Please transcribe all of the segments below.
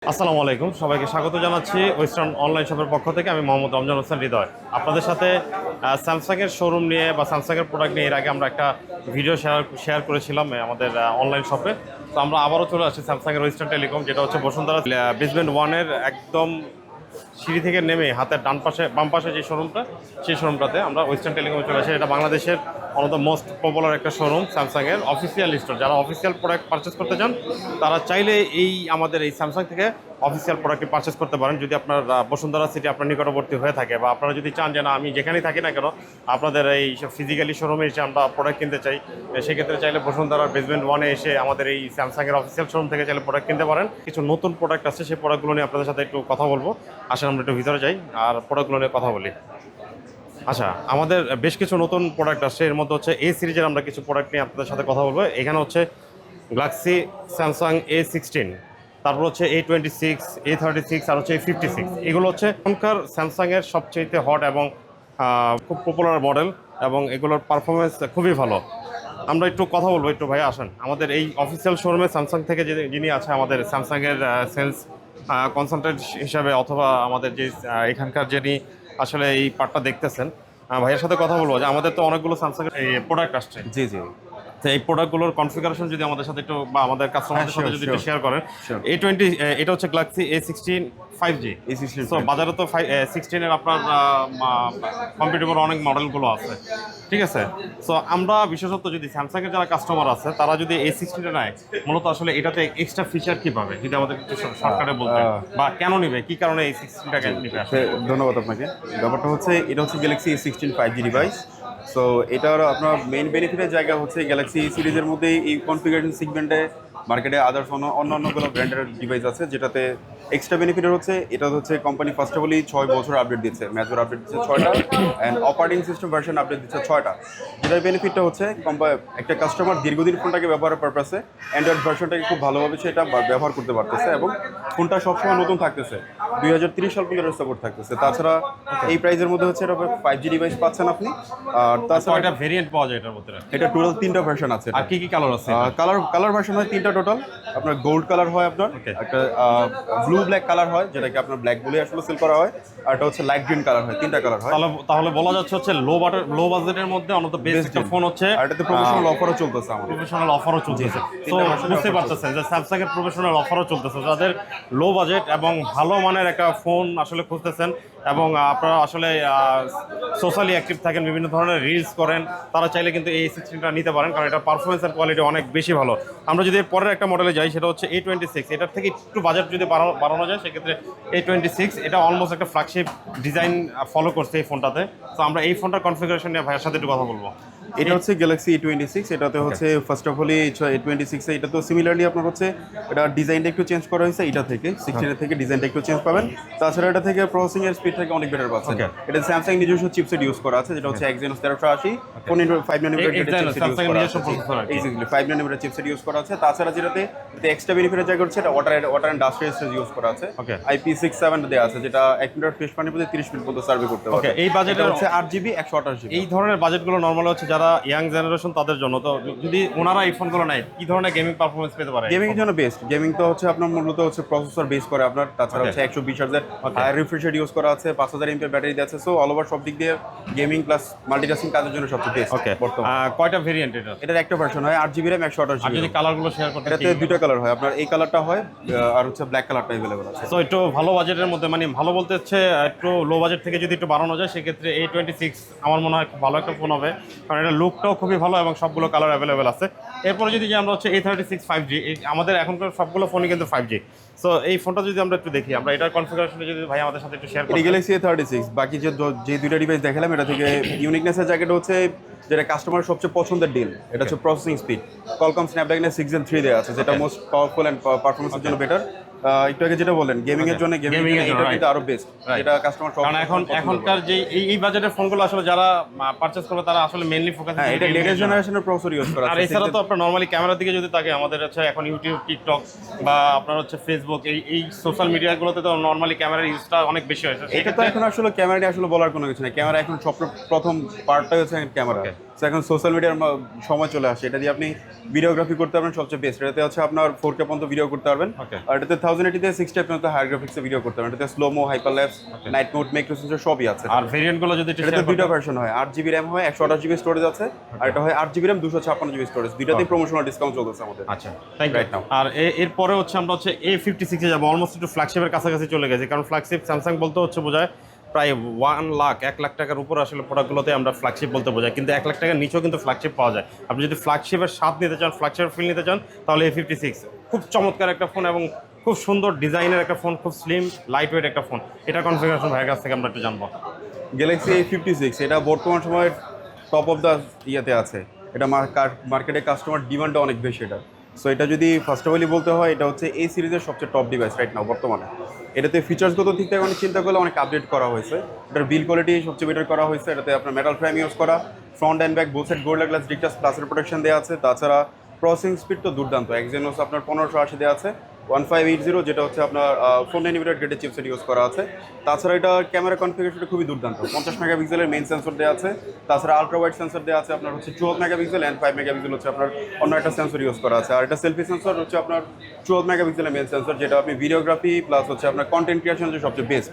আসসালামু আলাইকুম, সবাইকে স্বাগত জানাচ্ছি ওয়েস্টার্ন অনলাইন শপের পক্ষ থেকে। আমি মোহাম্মদ রমজান হোসেন হৃদয় আপনাদের সাথে স্যামসাংয়ের শোরুম নিয়ে বা স্যামসাংয়ের প্রোডাক্ট নিয়ে এর আগে আমরা একটা ভিডিও শেয়ার করেছিলাম আমাদের অনলাইন শপে। তো আমরা আবারও চলে আসছি স্যামসাংয়ের ওয়েস্টার্ন টেলিকম, যেটা হচ্ছে বসুন্ধরা বেসমেন্ট ওয়ানের একদম সিঁড়ি থেকে নেমে হাতের বাম পাশে যে শোরুমটা, সেই শোরুমটাতে আমরা ওয়েস্টার্ন টেলিকমে চলে আসি। এটা বাংলাদেশের one of the most popular একটা শোরুম, স্যামসাংয়ের অফিসিয়াল স্টোর। যারা অফিসিয়াল প্রোডাক্ট পারচেস করতে চান তারা চাইলে আমাদের এই স্যামসাং থেকে অফিসিয়াল প্রোডাক্টটি পারচেস করতে পারেন। যদি আপনার বসুন্ধরা সিটি আপনার নিকটবর্তী হয়ে থাকে, বা আপনারা যদি চান যে না আমি যেখানেই থাকি না কেন আপনাদের এই ফিজিক্যালি শোরুমে এসে আমরা প্রোডাক্ট কিনতে চাই, সেক্ষেত্রে চাইলে বসুন্ধরার বেসমেন্ট ওয়ানে এসে আমাদের এই স্যামসাংয়ের অফিসিয়াল শোরুম থেকে চাইলে প্রোডাক্ট কিনতে পারেন। কিছু নতুন প্রোডাক্ট আছে, সেই প্রোডাক্টগুলো নিয়ে আপনাদের সাথে একটু কথা বলবো। আসলে আমরা একটু ভিতরে যাই আর প্রোডাক্টগুলো নিয়ে কথা বলি। আচ্ছা, আমাদের বেশ কিছু নতুন প্রোডাক্ট আসছে। এর মধ্যে হচ্ছে সিরিজের আমরা কিছু প্রোডাক্ট নিয়ে আপনাদের সাথে কথা বলবো। এখানে হচ্ছে গ্যালাক্সি স্যামসাং A16, তারপর হচ্ছে A26, A36 আর হচ্ছে A56। এগুলো হচ্ছে এখনকার স্যামসাংয়ের সবচেয়ে হট এবং খুব পপুলার মডেল, এবং এগুলোর পারফরমেন্স খুবই ভালো। আমরা একটু কথা বলবো। একটু ভাই আসেন আমাদের এই অফিসিয়াল শোরুমে স্যামসাং থেকে যিনি আছে আমাদের স্যামসাংয়ের সেলস কনসালটেন্ট হিসাবে, অথবা আমাদের যে এখানকার যিনি আসলে এই পার্টটা দেখতেছেন, ভাইয়ের সাথে কথা বলবো যে আমাদের তো অনেকগুলো স্যামসাংয়ের প্রোডাক্ট আসছে। জি, জি। তো এই প্রোডাক্টগুলোর কনফিগারেশন যদি আমাদের সাথে একটু, বা আমাদের কাস্টমারদের সাথে যদি একটু শেয়ার করেন। A20 এটা হচ্ছে গ্যালাক্সি A16 5G। সো বাজারে তো 16 এর আপনার কম্পিটিবল অনেক মডেলগুলো আছে, ঠিক আছে। সো আমরা বিশেষত যদি স্যামসাংয়ের যারা কাস্টমার আছে তারা যদি A16 নেয়, মূলত আসলে এটাতে এক্সট্রা ফিচার কি পাবে যদি আমাদের একটু শর্টকাটে বলতেন, বা কেন নিবে, কি কারণে A16টাকে নিবে? ধন্যবাদ আপনাকে। ব্যাপারটা হচ্ছে এটা হচ্ছে Galaxy A16 5G device. So এটার আপনার মেইন বেনিফিটের জায়গা হচ্ছে গ্যালাক্সি সিরিজের মধ্যেই এই কনফিগারেশন সেগমেন্টে মার্কেটে আদার্স অন্যান্যগুলো ব্র্যান্ডের ডিভাইস আছে, যেটাতে এক্সট্রা বেনিফিটের হচ্ছে এটা হচ্ছে কোম্পানি ফার্স্ট অফ অলই 6 বছর আপডেট দিচ্ছে, মেজর আপডেট দিচ্ছে 6টা, and operating system version update দিচ্ছে 6টা। যেটার বেনিফিটটা হচ্ছে একটা কাস্টমার দীর্ঘদিন ফোনটাকে ব্যবহারের পারপাসে অ্যান্ড্রয়েড ভার্সনটাকে খুব ভালোভাবে সেটা ব্যবহার করতে পারতেছে, এবং ফোনটা সবসময় নতুন থাকতেছে, 2030 সাল পর্যন্ত সাপোর্ট থাকতেছে। তাছাড়া এই প্রাইসের মধ্যে হচ্ছে এটা 5G ডিভাইস পাচ্ছেন আপনি। আর তাছাড়া এটা ভেরিয়েন্ট পাওয়া যায় এটার মধ্যে? এটা টোটাল 3টা ভার্সন আছে। আর কি কি কালার আছে? কালার ভার্সন হয় 3টা টোটাল। আপনার গোল্ড কালার হয়, আপনার একটা ব্লু ব্ল্যাক কালার হয়, যেটাকে আপনার ব্ল্যাক বলে আসলে সেল করা হয়, আর এটা হচ্ছে লাইট গ্রিন কালার হয়। 3টা কালার হয়। তাহলে বলা যাচ্ছে হচ্ছে লো বাজেটের মধ্যে অন্তত বেস্ট একটা ফোন হচ্ছে। আর এটাতে প্রফেশনাল অফারও চলতেছে, আমাদের প্রফেশনাল অফারও চলতেছে। তো বুঝতে পারতেছেন যে স্যামসাং এর প্রফেশনাল অফারও চলতেছে। যাদের লো বাজেট এবং ভালো মানের একটা ফোন আসলে খুঁজতেছেন, এবং আপনারা আসলে সোশ্যালি অ্যাক্টিভ থাকেন, বিভিন্ন ধরনের রিলস করেন, তারা চাইলে কিন্তু এই A16টা নিতে পারেন, কারণ এটা পারফরমেন্স আর কোয়ালিটি অনেক বেশি ভালো। আমরা যদি পরের একটা মডেলে যাই, সেটা হচ্ছে A26। এটার থেকে একটু বাজেট যদি বাড়ানো যায়, সেক্ষেত্রে A26 এটা অলমোস্ট একটা ফ্ল্যাগশিপ ডিজাইন ফলো করছে এই ফোনটাতে। তো আমরা এই ফোনটার কনফিগারেশন নিয়ে ভাইয়ের সাথে একটু কথা বলবো। এটা হচ্ছে গ্যালাক্সি A26। এটাতে হচ্ছে ফার্স্ট অফ অল A26 এটা তো সিমিলারলি আপনার হচ্ছে এটা ডিজাইনটা একটু চেঞ্জ করা হয়েছে, এটা থেকে 16 থেকে ডিজাইনটা একটু চেঞ্জ পাবেন। তাছাড়া এটা থেকে প্রসেসিং এর স্পিড থেকে অনেক বেটার পাচ্ছেন। এটা স্যামসাং নিজস্ব চিপসেট ইউজ করা আছে, যেটা হচ্ছে Exynos 1380 5 ন্যানোমিটার চিপসেট ইউজ করা আছে। এক্স্যাক্টলি 5 ন্যানোমিটার চিপসেট ইউজ করা আছে। তাছাড়া যেটাতে এক্সট্রা বেনিফিটের জায়গা হচ্ছে এটা water and dust resistance use করা আছে। IP67 দেয়া আছে, যেটা 1 মিনিট ফ্রেশ পানির মধ্যে 30 মিনিট পর্যন্ত সার্ভে করতে পারবে। এই বাজেটে হচ্ছে 8GB 128GB। এই ধরনের বাজেটগুলো নরমাল হচ্ছে যারা ইয়াং জেনারেশন তাদের জন্য। তো যদি ওনারা এই ফোনগুলো নেয়, কি ধরনের গেমিং পারফরমেন্স পেতে পারে? গেমিং এর জন্য বেস্ট। গেমিং তো হচ্ছে আপনার মূলত হচ্ছে প্রসেসর বেস করে আপনার। তাছাড়া হচ্ছে 120 হার্টজের হাই রিফ্রেশ রেট ইউজ করা আছে, 5000 এমএএইচ ব্যাটারি আছে। সো অল ওভার সব দিক দিয়ে গেমিং প্লাস মাল্টিটাস্কিং কাজের জন্য সবচেয়ে বেস্ট। কয়টা ভেরিয়েন্ট এটা? এটার একটা ভার্সন হয় 8GB RAM 128GB। আর যদি কালারগুলো শেয়ার করতে? এটাতে দুটো কালার হয়, আপনার এই কালারটা হয়, আর হচ্ছে ব্ল্যাক কালারটা अवेलेबल আছে। সো একটু ভালো বাজেটের মধ্যে, মানে ভালো বলতে হচ্ছে একটু লো বাজেট থেকে যদি একটু বাড়ানো যায়, সেক্ষেত্রে A26 আমার মনে হয় খুব ভালো একটা ফোন হবে, কারণ এটা লুকটাও খুবই ভালো এবং সবগুলো কালার অ্যাভেলেবেল আছে। এরপরে যদি আমরা হচ্ছে A36 5G, আমাদের এখনকার সবগুলো ফোনই কিন্তু 5G। সো এই ফোনটা যদি আমরা একটু দেখি, আমরা এটার কনফিগারেশনে যদি ভাই আমাদের সাথে একটু শেয়ার করি। গ্যালাক্সি A36 বাকি যে দুইটা ডিভাইস দেখালাম, এটা থেকে ইউনিকনেসের জায়গাটা হচ্ছে যেটা কাস্টমারের সবচেয়ে পছন্দের ডিল, এটা হচ্ছে processing speed. Qualcomm Snapdragon 6 Gen 3 দেয়া আছে, যেটা মোস্ট পাওয়ারফুল এন্ড পারফরমেন্সের জন্য বেটার। একটু আগে যেটা বলেন গেমিং এর জন্য, গেমিং এটা কিন্তু আরো বেস্ট, এটা কাস্টমার সব। কারণ এখনকার যে এই বাজেটের ফোনগুলো আসলে যারা পারচেজ করবে, তারা আসলে মেইনলি ফোকাস করে এটা লেটেস্ট জেনারেশনের প্রসেসর ইউজ করা আছে। আর এছাড়া তো আপনার নরমালি ক্যামেরার দিকে যদি তাকে, আমাদের হচ্ছে এখন ইউটিউব, টিকটক বা আপনার হচ্ছে ফেসবুক, এই সোশ্যাল মিডিয়াগুলোতে তো নরমালি ক্যামেরার ইউজটা অনেক বেশি হয়েছে। এটা তো এখন আসলে ক্যামেরা নিয়ে আসলে বলার কোনো কিছু নেই। ক্যামেরা এখন প্রথম পার্টটাই হচ্ছে ক্যামেরা। এখন সোশ্যাল মিডিয়ার সময় চলে আসে, এটা দিয়ে আপনি ভিডিওগ্রাফি করতে পারবেন সবচেয়ে বেস্ট। এটাতে হচ্ছে আপনার 4K পর্যন্ত ভিডিও করতে পারবেন। আর এটাতে 1080 তে 60 পর্যন্ত হায়ার গ্রাফিক্সে ভিডিও করতে পারবেন। এটাতে slo-mo, হাইপারল্যাপস, night mode, micro sensor সবই আছে। আর ভেরিয়েন্টগুলো যদি একটু এটাতে share দুইটা করতেন। ভার্সন হয়, 8GB RAM হয়, 128GB স্টোরেজ আছে, আর এটা হয় 8GB RAM 256GB স্টোরেজ। দুইটাতেই প্রমোশনাল ডিসকাউন্ট চলতেছে আমাদের। আচ্ছা, থ্যাংক Right now. ইউ। আর এরপরে হচ্ছে আমরা হচ্ছে A56 এ যাবো, অলমোস্ট একটু ফ্ল্যাগশিপের কাছাকাছি চলে গেছি, কারণ ফ্ল্যাগশিপ স্যামসাং বলতে হচ্ছে বোঝায় প্রায় 1 লাখ টাকার উপর আসলে প্রোডাক্টগুলোতে আমরা ফ্ল্যাগশিপ বলতে বোঝাই, কিন্তু 1 লাখ টাকার নিচেও কিন্তু ফ্ল্যাগশিপ পাওয়া যায়। আপনি যদি ফ্ল্যাগশিপের স্বাদ নিতে চান, ফ্ল্যাগশিপের ফিল নিতে চান, তাহলে A56 খুব চমৎকার একটা ফোন এবং খুব সুন্দর ডিজাইনের একটা ফোন, খুব স্লিম লাইট ওয়েট একটা ফোন। এটা কনফিগারেশন ভাইয়ের কাছ থেকে আমরা একটু জানবো। গ্যালাক্সি A56 এটা বর্তমান সময়ের টপ অফ দ্য ইয়েতে আছে। এটা মার্কেটে কাস্টমার ডিমান্ডটা অনেক বেশি এটা। সো এটা যদি ফার্স্ট অফ অলই বলতে হয়, এটা হচ্ছে এই সিরিজের সবচেয়ে টপ ডিভাইস রাইট নাও বর্তমানে। এটাতে ফিচার্সগত দিক থেকে অনেক চিন্তা করলে অনেক আপডেট করা হয়েছে। এটার বিল কোয়ালিটি সবচেয়ে বেটার করা হয়েছে। এটাতে আপনার মেটাল ফ্রেম ইউজ করা, front and back both side gold glass Victus প্লাসের প্রোটেকশন দেওয়া আছে। তাছাড়া প্রসেসিং স্পিড তো দুর্দান্ত, এক্সিনোস আপনার 1580 দেওয়া আছে, 1580 যেটা হচ্ছে আপনার 4nm গ্রেডের চিপসেট ইউজ করা আছে। তাছাড়া এটা ক্যামেরা কনফিগারেশনটা খুবই দুর্দান্ত, 50 মেগাপিক্সেলের মেইন সেন্সর দেওয়া আছে। তাছাড়া আলট্রা ওয়াইড সেন্সর দেওয়া আছে আপনার হচ্ছে 12 মেগাপিক্সেল অ্যান্ড 5 মেগাপিক্সেল হচ্ছে আপনার অন্য একটা সেন্সর ইউজ করা আছে। আর এটা সেলফি সেন্সর হচ্ছে আপনার 12 মেগাপিক্সেলের মেইন সেন্সর, যেটা আপনি ভিডিওগ্রাফি প্লাস হচ্ছে আপনার কন্টেন্ট ক্রিয়েশন যে সবচেয়ে বেস্ট।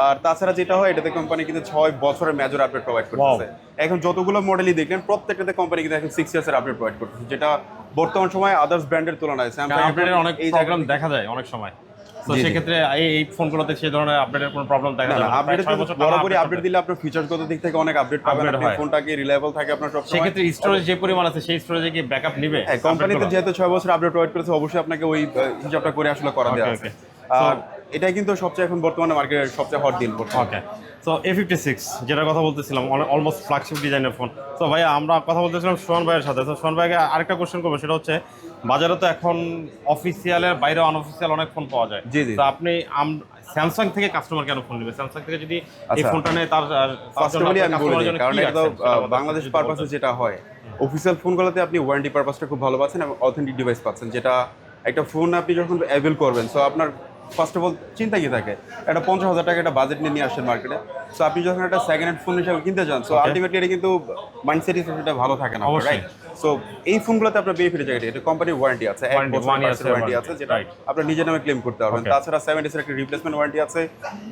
আর তাছাড়া যেটা হয়, এটাতে কোম্পানি কিন্তু 6 বছরের মেজর আপডেট প্রোভাইড করতেছে। এখন যতগুলো মডেলই দেখলেন প্রত্যেকটাতে কোম্পানি কিন্তু এখন 6 ইয়ার্সের আপডেট প্রোভাইড করতেছে, যেটা বর্তমান সময় আদার্স ব্র্যান্ডের তুলনায় স্যামসাং আপডেটের অনেক প্রবলেম দেখা যায় অনেক সময়। তো জি, জি। সেক্ষেত্রে এই ফোনগুলোতে সেই ধরনের আপডেটের কোনো প্রবলেম দেখা যায় না। আপডেট প্রায় 6 বছর টানা বরাবরই update আপডেট দিলে আপনার ফিচারসগত দিক থেকে অনেক আপডেট পাবেন, Upgrade আপনি হয়। ফোনটাকে রিলায়েবল থাকে আপনার সব সময়। সেক্ষেত্রে স্টোরেজ যে পরিমাণ আছে সেই স্টোরেজে কি ব্যাকআপ নিবে? হ্যাঁ, কোম্পানিতে যেহেতু 6 বছর আপডেট প্রোভাইড করেছে, অবশ্যই আপনাকে ওই হিসাবটা করে আসলে করা দেওয়া আছে। okay. আর এটাই কিন্তু সবচেয়ে এখন বর্তমানে মার্কেটের সবচেয়ে হট ডিল বর্তমানে। ওকে, সো A56 যেটা কথা বলতেছিলাম, অলমোস্ট ফ্ল্যাগশিপ ডিজাইনের ফোন। তো ভাইয়া আমরা কথা বলতেছিলাম সোহান ভাইয়ের সাথে। তো সোহান ভাইকে আরেকটা কোশ্চেন করবো, সেটা হচ্ছে বাজারে তো এখন অফিসিয়ালের বাইরে আনঅফিসিয়াল অনেক ফোন পাওয়া যায়। জি, জি। তো আপনি স্যামসাং থেকে কাস্টমার কেন ফোন নেবে? স্যামসাং থেকে যদি এই আচ্ছা। ফোনটা নেয় তার ফার্স্ট অফ অল আমি বলে কাস্টমারের দিই, জন্য কারণ কি এটা তো রাখছেন সেটা আমাদের বাংলাদেশ যদি পারপাসে বলতেন। যেটা হয়, অফিসিয়াল ফোনগুলোতে আপনি ওয়ারেন্টি পারপাসটা খুব ভালো পাচ্ছেন এবং অথেন্টিক ডিভাইস পাচ্ছেন। যেটা একটা ফোন আপনি যখন অ্যাভেল করবেন, সো আপনার ফার্স্ট অফ অল চিন্তা কি থাকে, একটা 50,000 টাকা একটা বাজেট নিয়ে আসছেন মার্কেটে। সো আপনি যখন একটা সেকেন্ড হ্যান্ড ফোন হিসাবে কিনতে চান, সো আলটিমেটলি এটা কিন্তু মাইন্ডসেটই সেটা ভালো থাকে না, অবশ্যই। রাইট? সো এই ফোনগুলোতে আপনার বেনিফিট জায়গাটা, এটা কোম্পানির ওয়ারেন্টি আছে, 1 Warranty, বছর 1 years এর ওয়ারেন্টি warranty, আছে, যেটা right. আপনার নিজের নামে ক্লেম করতে পারবেন। Okay. তাছাড়া 7 ডেজের একটা রিপ্লেসমেন্ট ওয়ারেন্টি আছে,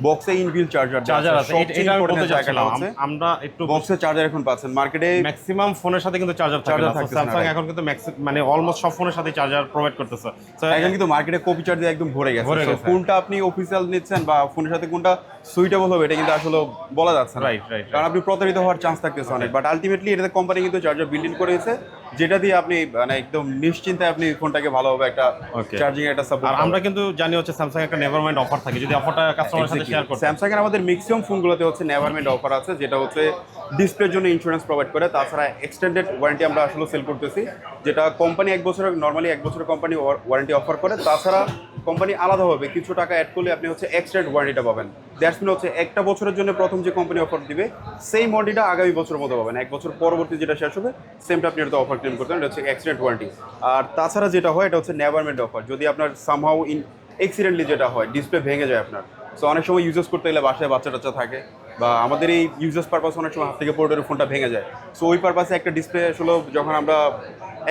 বক্সে ইনবিল চার্জার চার্জার আছে, এটা আমি বলতে চাচ্ছিলাম। হচ্ছে আমরা একটু বক্সে চার্জার এখন পাচ্ছেন মার্কেটে। ম্যাক্সিমাম ফোনের সাথে কিন্তু চার্জার থাকে না। থাকতেছে না, স্যামসাং right. এখন কিন্তু মানে অলমোস্ট সব ফোনের সাথে চার্জার প্রোভাইড করতেছে। So, এখন কিন্তু মার্কেটে কপি চার্জ দিয়ে একদম ভরে ভরে গেছে। গেছে। কোনটা আপনি অফিসিয়াল নিচ্ছেন বা ফোনের সাথে কোনটা সুইটেবল হবে, এটা কিন্তু আসলে বলা যাচ্ছে না। Right, right, কারণ আপনি প্রতারিত হওয়ার চান্স থাকতেছে অনেক। বাট আলটিমেটলি এটাতে কোম্পানি কিন্তু চার্জার বিল্ড ইন করেছে, যেটা দিয়ে আপনি মানে একদম নিশ্চিন্তে আপনি ফোনটাকে ভালোভাবে একটা Okay. চার্জিং একটা আর সাপোর্ট। আমরা কিন্তু জানি হচ্ছে স্যামসাং একটা নেভারমাইন্ড অফার থাকে, যদি অফারটা কাস্টমারের সাথে শেয়ার করতে। স্যামসাং এর আমাদের ম্যাক্সিমাম ফোনগুলোতে হচ্ছে নেভারমেন্ট অফার আছে, যেটা হচ্ছে ডিসপ্লের জন্য ইন্স্যুরেন্স প্রোভাইড করে। তাছাড়া এক্সটেন্ডেড ওয়ারেন্টি আমরা আসলে সেল করতেছি, যেটা কোম্পানি 1 বছরের নর্মালি 1 বছরের কোম্পানি ওয়ারেন্টি অফার করে। তাছাড়া কোম্পানি আলাদাভাবে কিছু টাকা অ্যাড করলে আপনি হচ্ছে এক্সটেন্ডেড ওয়ারেন্টিটা পাবেন। দ্যাটস মিন হচ্ছে একটা বছরের জন্য প্রথম যে কোম্পানি অফার দিবে, সেই ওয়ারেন্টিটা আগামী বছরের মতো পাবেন। 1 বছর পরবর্তী যেটা শেষ হবে সেমটা আপনি এটা অফার ক্লেম করতে পারেন, এটা হচ্ছে এক্সটেন্ডেড ওয়ারেন্টি। আর তাছাড়া যেটা হয়, এটা হচ্ছে নেভারমেন্ট অফার। যদি আপনার সামহাউ অ্যাক্সিডেন্টলি যেটা হয়, ডিসপ্লে ভেঙে যায় আপনার, সো অনেক সময় ইউজেস করতে গেলে বাসায় বাচ্চা টাচ্চা থাকে, বা আমাদের এই ইউজেস পারপাস অনেক সময় হাত থেকে পড়ে ফোনটা ভেঙে যায়। সো ওই পারপাসে একটা ডিসপ্লে আসলে যখন আমরা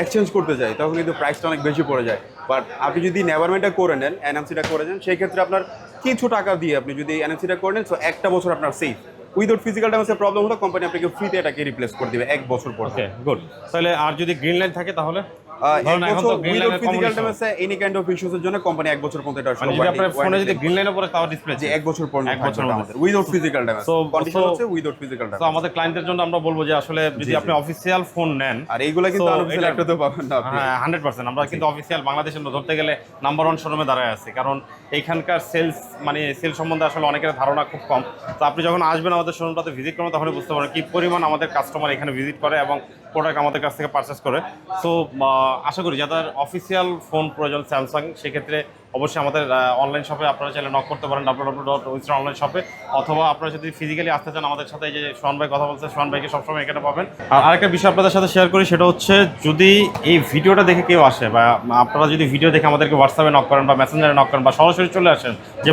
এক্সচেঞ্জ করতে যাই, তখন কিন্তু প্রাইসটা অনেক বেশি পড়ে যায়। বাট আপনি যদি নেভারমেন্টটা করে নেন, এনএমসিটা করে নেন, সেই ক্ষেত্রে আপনার কিছু টাকা দিয়ে আপনি যদি এনএমসিটা করে নেন, সো একটা বছর আপনার সেফ। উইদাউট ফিজিক্যাল ড্যামেজের প্রবলেম হলো কোম্পানি আপনাকে ফ্রিতে এটাকে রিপ্লেস করে দিবে 1 বছর পর। ওকে, গুড। তাহলে আর যদি গ্রিন লাইন থাকে তাহলে ধরুন এক এখন তো বছর গ্রিন উইদাউট লাইনের physical communication, damage any kind of issues এর জন্য কোম্পানি 1 বছর পর্যন্ত এটা আসলে মানে যদি আপনার ফোনে যদি গ্রিন লাইনে পড়ে তাও ডিসপ্লে যে 1 বছর পর্যন্ত 1 বছর থাকবে আমাদের উইদাউট ফিজিক্যাল ড্যামেজ। কন্ডিশন হচ্ছে উইদাউট ফিজিক্যাল তো ড্যামেজ। আমাদের ক্লায়েন্টদের জন্য আমরা বলবো যে আসলে যদি আপনি অফিসিয়াল ফোন নেন, আর এইগুলা কিন্তু So, আনঅফিশিয়াল এটা- একটা তো পাবেন না আপনি। হ্যাঁ 100% আমরা কিন্তু অফিসিয়াল বাংলাদেশের ধরতে গেলে নাম্বার 1 শোরুমে দাঁড়ায় আছি, কারণ এইখানকার সেলস মানে সেল সম্বন্ধে আসলে অনেকের ধারণা খুব কম। তো আপনি যখন আসবেন আমাদের শোরুমটাতে ভিজিট করবেন, তখন বুঝতে পারবেন কি পরিমাণ আমাদের কাস্টমার এখানে ভিজিট করে এবং প্রোডাক্ট আমাদের কাছ থেকে পারচেস করে। সো আশা করি যাদের অফিসিয়াল ফোন প্রয়োজন স্যামসাং, সেক্ষেত্রে অবশ্যই আমাদের অনলাইন শপে আপনারা চাইলে নক করতে পারেন www.wistron online শপে, অথবা আপনারা যদি ফিজিক্যালি আসতে চান আমাদের সাথে, এই যে সোহান ভাই কথা বলছে, সোহান ভাইকে সবসময় এখানে পাবেন। আর আরেকটা বিষয় আপনাদের সাথে শেয়ার করি, সেটা হচ্ছে যদি এই ভিডিওটা দেখে কেউ আসে, বা আপনারা যদি ভিডিও দেখে আমাদেরকে হোয়াটসঅ্যাপে নক করেন বা মেসেঞ্জারে নক করেন বা সরাসরি চলে আসেন, যে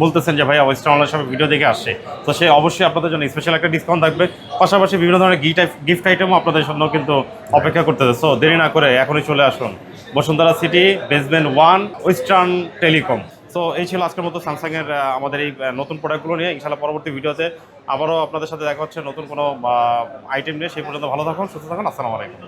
বলতেছেন যে ভাই ওয়েস্টার্ন অনলাইন শপে ভিডিও দেখে আসছে, তো সে অবশ্যই আপনাদের জন্য স্পেশাল একটা ডিসকাউন্ট থাকবে। পাশাপাশি বিভিন্ন ধরনের গিফট আইটেমও আপনাদের জন্য কিন্তু অপেক্ষা করতেছে। সো দেরি না করে এখনই চলে আসুন Bashundhara city basement 1 western telecom. So এই ছিল আজকের মতো স্যামসাংয়ের আমাদের এই নতুন প্রোডাক্টগুলো নিয়ে। ইনশাআল্লাহ পরবর্তী ভিডিওতে আবারও আপনাদের সাথে দেখা হচ্ছে নতুন কোনো আইটেম নিয়ে। সেই পর্যন্ত ভালো থাকুন, সুস্থ থাকুন। আসসালামু আলাইকুম।